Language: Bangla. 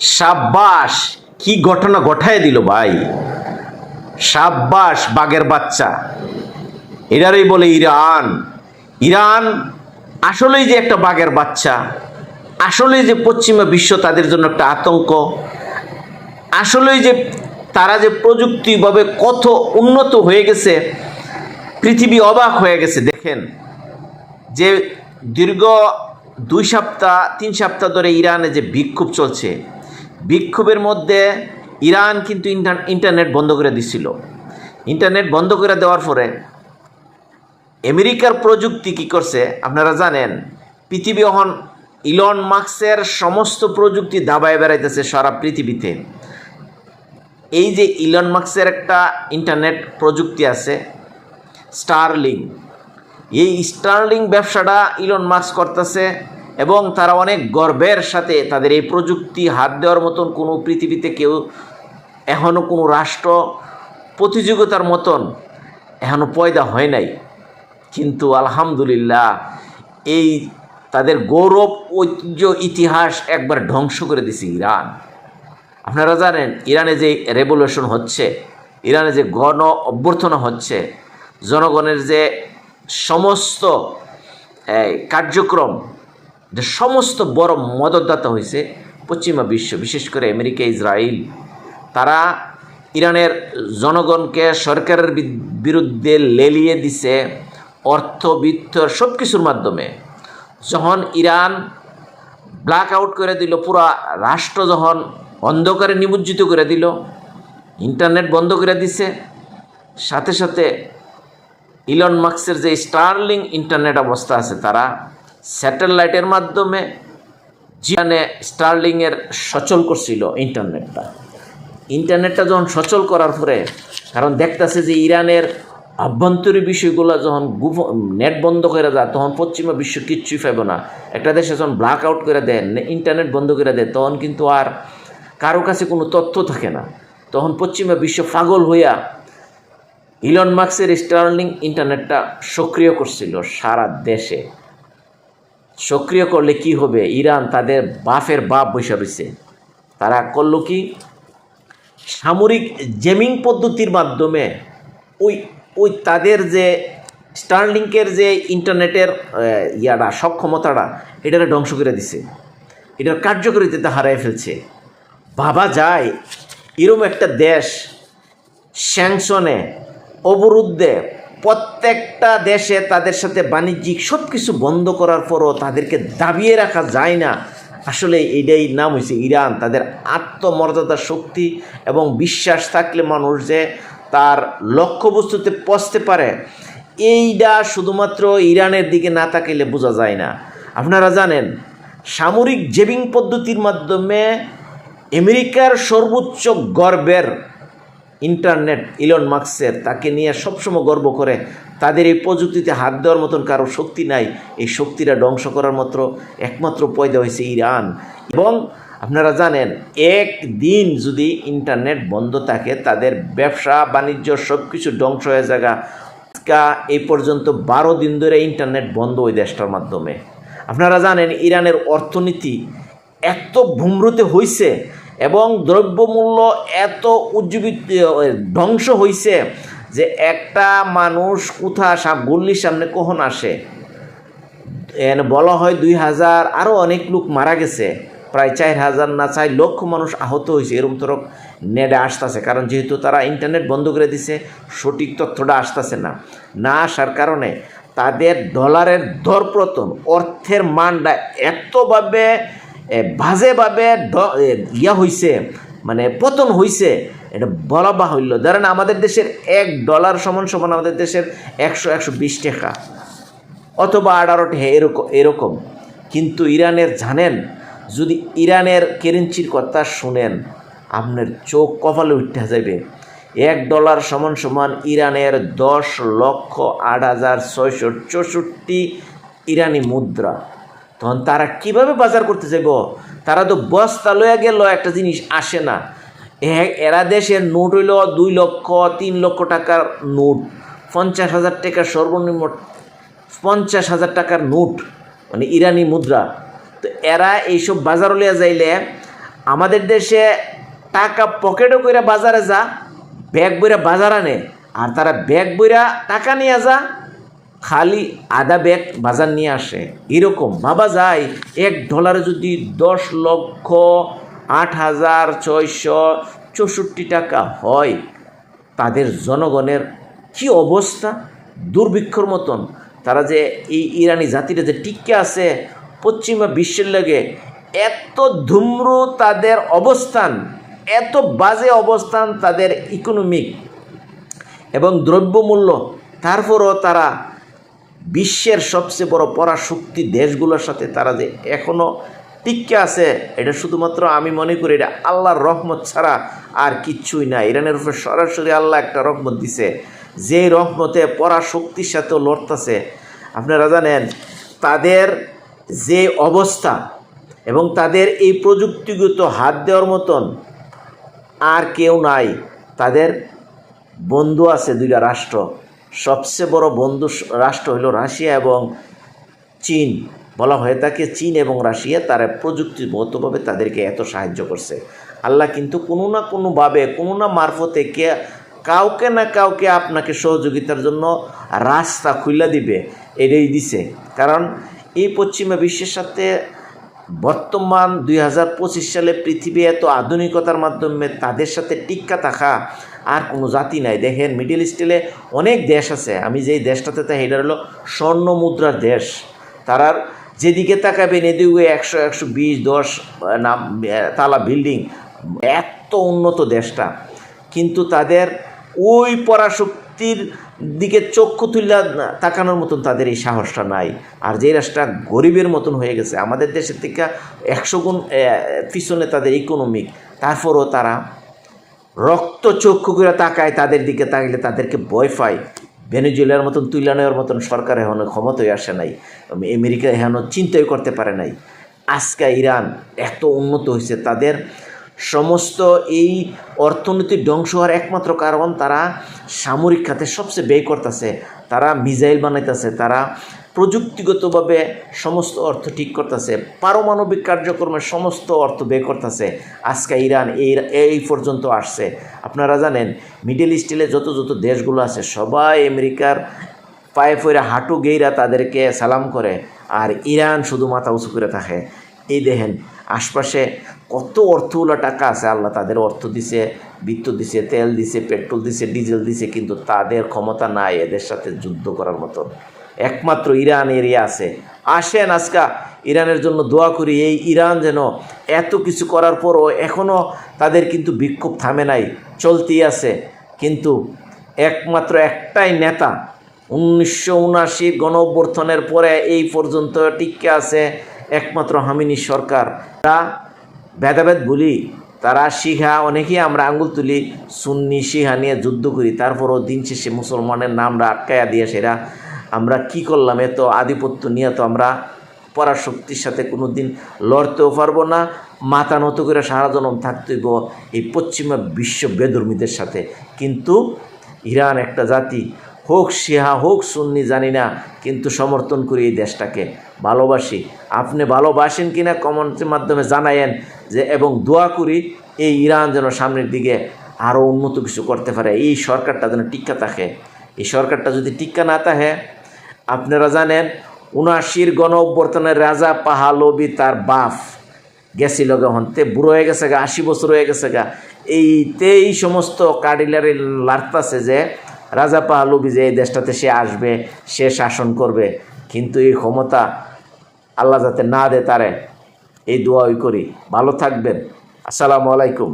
সাব্বাস, কি ঘটনা ঘটায় দিল ভাই। সাব্বাস বাঘের বাচ্চা, এটারই বলে ইরান। ইরান আসলেই যে একটা বাঘের বাচ্চা, আসলেই যে পশ্চিমা বিশ্ব তাদের জন্য একটা আতঙ্ক, আসলেই যে তারা যে প্রযুক্তিভাবে কত উন্নত হয়ে গেছে, পৃথিবী অবাক হয়ে গেছে। দেখেন যে দীর্ঘ 2 সপ্তাহ 3 সপ্তাহ ধরে ইরানে যে বিক্ষোভ চলছে, বিক্ষোভের মধ্যে ইরান কিন্তু ইন্টারনেট বন্ধ করে দিছিল। ইন্টারনেট বন্ধ করে দেওয়ার পরে আমেরিকার প্রযুক্তি কি করছে আপনারা জানেন? পৃথিবী এখন ইলন মাস্কের সমস্ত প্রযুক্তি দাবায় বেড়াইতেছে সারা পৃথিবীতে। এই যে ইলন মাস্কের একটা ইন্টারনেট প্রযুক্তি আছে স্টারলিং, এই স্টারলিং ব্যবসাটা ইলন মাস্ক করতেছে এবং তারা অনেক গর্বের সাথে তাদের এই প্রযুক্তি হাত দেওয়ার মতন কোনো পৃথিবীতে কেউ এখনও কোনো রাষ্ট্র প্রতিযোগিতার মতন এখনও পয়দা হয় নাই। কিন্তু আলহামদুলিল্লাহ এই তাদের গৌরব ঐতিহ্য ইতিহাস একবার ধ্বংস করে দিছে ইরান। আপনারা জানেন ইরানে যে রেভলিউশন হচ্ছে, ইরানে যে গণ অভ্যর্থনা হচ্ছে, জনগণের যে সমস্ত কার্যক্রম, যে সমস্ত বড় মদতদাতা হয়েছে পশ্চিমা বিশ্ব, বিশেষ করে আমেরিকা, ইসরায়েল। তারা ইরানের জনগণকে সরকারের বিরুদ্ধে লেলিয়ে দিছে অর্থবিত্ত সব কিছুর মাধ্যমে। যখন ইরান ব্ল্যাক আউট করে দিল, পুরা রাষ্ট্র যখন অন্ধকারে নিমজ্জিত করে দিল, ইন্টারনেট বন্ধ করে দিছে, সাথে সাথে ইলন মাস্কের যে স্টারলিং ইন্টারনেট অবস্থা আছে, তারা স্যাটেলাইটের মাধ্যমে জিয়ানে স্টারলিংয়ের সচল করছিল ইন্টারনেটটা যখন সচল করার পরে, কারণ দেখতেছে যে ইরানের আভ্যন্তরীণ বিষয়গুলো যখন নেট বন্ধ করে দেয়, তখন পশ্চিমা বিশ্ব কিচ্ছুই পাইব না। একটা দেশে যখন ব্ল্যাক আউট করে দেয়, ইন্টারনেট বন্ধ করে দেয়, তখন কিন্তু আর কারো কাছে কোনো তথ্য থাকে না। তখন পশ্চিমা বিশ্ব পাগল হইয়া ইলন মাস্কের স্টারলিং ইন্টারনেটটা সক্রিয় করছিল সারা দেশে। সক্রিয় করলে কি হবে? ইরান তাদের বাপের বাপ বসে রয়েছে। তারা করল কি, সামরিক জেমিং পদ্ধতির মাধ্যমে ওই তাদের যে স্টারলিংকের যে ইন্টারনেটের সক্ষমতাটা, এটাকে ধ্বংস করে দিছে, এটার কার্যকারিতা হারাই ফেলছে। ভাবা যায় এরকম একটা দেশ স্যাংশনে, অবরুদ্ধে, প্রত্যেকটা দেশে তাদের সাথে বাণিজ্যিক সব কিছু বন্ধ করার পরও তাদেরকে দাবিয়ে রাখা যায় না। আসলে এটাই নাম হয়েছে ইরান। তাদের আত্মমর্যাদা শক্তি এবং বিশ্বাস থাকলে মানুষ যে তার লক্ষ্যবস্তুতে পৌঁছতে পারে, এইটা শুধুমাত্র ইরানের দিকে না তাকাইলে বোঝা যায় না। আপনারা জানেন সামরিক জেমিং পদ্ধতির মাধ্যমে আমেরিকার সর্বোচ্চ গর্বের ইন্টারনেট ইলন মাস্কের, তাকে নিয়ে সবসময় গর্ব করে। তাদের এই প্রযুক্তিতে হাত দেওয়ার মতন কারো শক্তি নাই। এই শক্তিটা ধ্বংস করার একমাত্র পয়দা হয়েছে ইরান। এবং আপনারা জানেন একদিন যদি ইন্টারনেট বন্ধ থাকে, তাদের ব্যবসা বাণিজ্য সব কিছু ধ্বংস হয়ে যাবে। এই পর্যন্ত 12 দিন ধরে ইন্টারনেট বন্ধ ওই দেশটার মাধ্যমে। আপনারা জানেন ইরানের অর্থনীতি এত ভূমরুতে হয়েছে এবং দ্রব্যমূল্য এত ধ্বংস হয়েছে যে একটা মানুষ গুল্লির সামনে কখন আসে, বলা হয় 2000, আরও অনেক লোক মারা গেছে, প্রায় 4000 না 4 লক্ষ মানুষ আহত হয়েছে। এরকম তো নেটে আসতেছে, কারণ যেহেতু তারা ইন্টারনেট বন্ধ করে দিছে, সঠিক তথ্যটা আসতেছে না আসার কারণে তাদের ডলারের দরপতন, অর্থের মানটা এতভাবে বাজেভাবে হয়েছে, মানে পতন হয়েছে, এটা বলা বাহুল্য। ধরেন আমাদের দেশের $1 সমান আমাদের দেশের 100-120 টাকা অথবা 18 টাকা এরকম। কিন্তু ইরানের জানেন, যদি ইরানের কারেন্সির কথা শুনেন আপনার চোখ কপালে উঠতে যাবে। $1 সমান ইরানের 10,08,664 ইরানি মুদ্রা। তখন তারা কিভাবে বাজার করতে যাব? তারা তো বস্তা লইয়া গেল, একটা জিনিস আসে না। এরা দেশের নোট হইল 2 লক্ষ 3 লক্ষ টাকার নোট, 50,000 টাকার সর্বনিম্ন 50,000 টাকার নোট, মানে ইরানি মুদ্রা। তো এরা এইসব বাজার লইয়া যাইলে আমাদের দেশে টাকা পকেটও কইরা বাজারে যা, ব্যাগ বইরা বাজার আনে, আর তারা ব্যাগ বইরা টাকা নিয়ে যা, খালি আধা ব্যাগ বাজার নিয়ে আসে। এরকম ভাবা যায় $1 যদি 10,08,664 টাকা হয়, তাদের জনগণের কি অবস্থা, দুর্ভিক্ষর মতন। তারা যে এই ইরানি জাতিটা যে টিকে আছে পশ্চিমা বিশ্বের লাগে, এত ধূম্র তাদের অবস্থান, এত বাজে অবস্থান তাদের ইকোনমিক এবং দ্রব্যমূল্য, তারপরও তারা বিশ্বের সবচেয়ে বড় পরাশক্তি দেশগুলোর সাথে তারা যে এখনও টিকে আছে, এটা শুধুমাত্র আমি মনে করি এটা আল্লাহর রহমত ছাড়া আর কিচ্ছুই না। ইরানের উপরে সরাসরি আল্লাহ একটা রহমত দিছে, যে রহমতে পরাশক্তির সাথেও লড়তেছে। আপনারা জানেন তাদের যে অবস্থা এবং তাদের এই প্রযুক্তিগত হাত দেওয়ার মতন আর কেউ নাই। তাদের বন্ধু আছে দুইটা রাষ্ট্র, সবচেয়ে বড় বন্ধু রাষ্ট্র হলো রাশিয়া এবং চীন। বলা হয়ে থাকে চীন এবং রাশিয়া তারা প্রযুক্তিগতভাবে তাদেরকে এত সাহায্য করছে। আল্লাহ কিন্তু কোনো না কোনোভাবে কোনো না মারফতে কাউকে না কাউকে আপনাকে সহযোগিতার জন্য রাস্তা খুলে দিবে, এটাই দিছে। কারণ এই পশ্চিমা বিশ্বের সাথে বর্তমান 2025 সালে পৃথিবী এত আধুনিকতার মাধ্যমে তাদের সাথে টিক্কা থাকা আর কোনো জাতি নাই। দেখেন মিডল ইস্টে অনেক দেশ আছে, আমি যেই দেশটাতে তাই এটা হলো স্বর্ণ মুদ্রার দেশ। তারার যেদিকে তাকাবেন এদিকে 100-120 তালা বিল্ডিং, এত উন্নত দেশটা, কিন্তু তাদের ওই পরাশক্তির দিকে চক্ষু তুলে তাকানোর মতন তাদের এই সাহসটা নাই। আর যে রাষ্ট্রটা গরিবের মতন হয়ে গেছে, আমাদের দেশের থেকে 100 গুণ পিছনে তাদের ইকোনমিক, তারপরও তারা রক্ত চক্ষু করে তাকায়, তাদের দিকে তাকাইলে তাদেরকে ভয় পায়। ভেনেজুয়েলার মতন তুলে নেওয়ার মতন সরকার এখনও ক্ষমতায় আসে নাই, আমেরিকা এখনও চিন্তাই করতে পারে নাই। আজকে ইরান এত উন্নত হয়েছে, তাদের সমস্ত এই অর্থনীতির ধ্বংস হওয়ার একমাত্র কারণ তারা সামরিক খাতে সবচেয়ে ব্যয় করতেছে, তারা মিসাইল বানাইতেছে, তারা প্রযুক্তিগতভাবে সমস্ত অর্থ ঠিক করতেছে, পারমাণবিক কার্যক্রমের সমস্ত অর্থ ব্যয় করতেছে। আজকে ইরান এই পর্যন্ত আসছে। আপনারা জানেন মিডল ইস্টে যত দেশগুলো আছে সবাই আমেরিকার পায়ে পড়ে হাঁটু গেইরা তাদেরকে সালাম করে, আর ইরান শুধু মাথা উঁচু করে থাকে। এই দেখেন আশপাশে কত অর্থগুলো টাকা আছে, আল্লাহ তাদের অর্থ দিছে, বিদ্যুৎ দিছে, তেল দিছে, পেট্রোল দিছে, ডিজেল দিছে, কিন্তু তাদের ক্ষমতা নাই এদের সাথে যুদ্ধ করার মতন। একমাত্র ইরান এরিয়া আছে। আসেন আজকে ইরানের জন্য দোয়া করি, এই ইরান যেন এত কিছু করার পরও এখনও তাদের কিন্তু বিক্ষোভ থামে নাই, চলতেই আছে। কিন্তু একমাত্র একটাই নেতা 1979 গণ অভ্যুত্থানের পরে এই পর্যন্ত টিকে আছে, একমাত্র হামিনি সরকার। তারা ভেদাভেদ বলি, তারা শিখা, অনেকেই আমরা আঙ্গুল তুলি, সুন্নি শিহা নিয়ে যুদ্ধ করি, তারপরও দিন শেষে মুসলমানের নামরা আটকায়া দিয়ে সেরা আমরা কি করলাম, এত আধিপত্য নিয়ে তো আমরা পরাশক্তির সাথে কোনো দিন লড়তেও পারবো না, মাথা নত করে সারা জনম থাকতেইব এই পশ্চিমা বিশ্ব বেধর্মীদের সাথে। কিন্তু ইরান একটা জাতি, হোক শিয়া হোক সুন্নি জানি না, কিন্তু সমর্থন করি এই দেশটাকে, ভালোবাসি। আপনি ভালোবাসেন কিনা কমেন্টের মাধ্যমে জানায়েন যে, এবং দোয়া করি এই ইরান যেন সামনের দিকে আরও উন্নত কিছু করতে পারে, এই সরকারটা যেন টিক্কা থাকে। এই সরকারটা যদি টিক্কা না থাকে, আপনারা জানেন 79 গণ অভ্যুত্থানের রাজা পাহলবি তার বাপ গেছিল গহন, তে বুড়ো হয়ে গেছে গা, 80 বছর হয়ে গেছে গা। এই সমস্ত কার্ডিলারি লাড়তাছে যে রাজা পাহলবি যে এই দেশটাতে সে আসবে, সে শাসন করবে, কিন্তু এই ক্ষমতা আল্লাহ যাতে না দে তারে, এই দোয়াই করি। ভালো থাকবেন। আসসালামু আলাইকুম।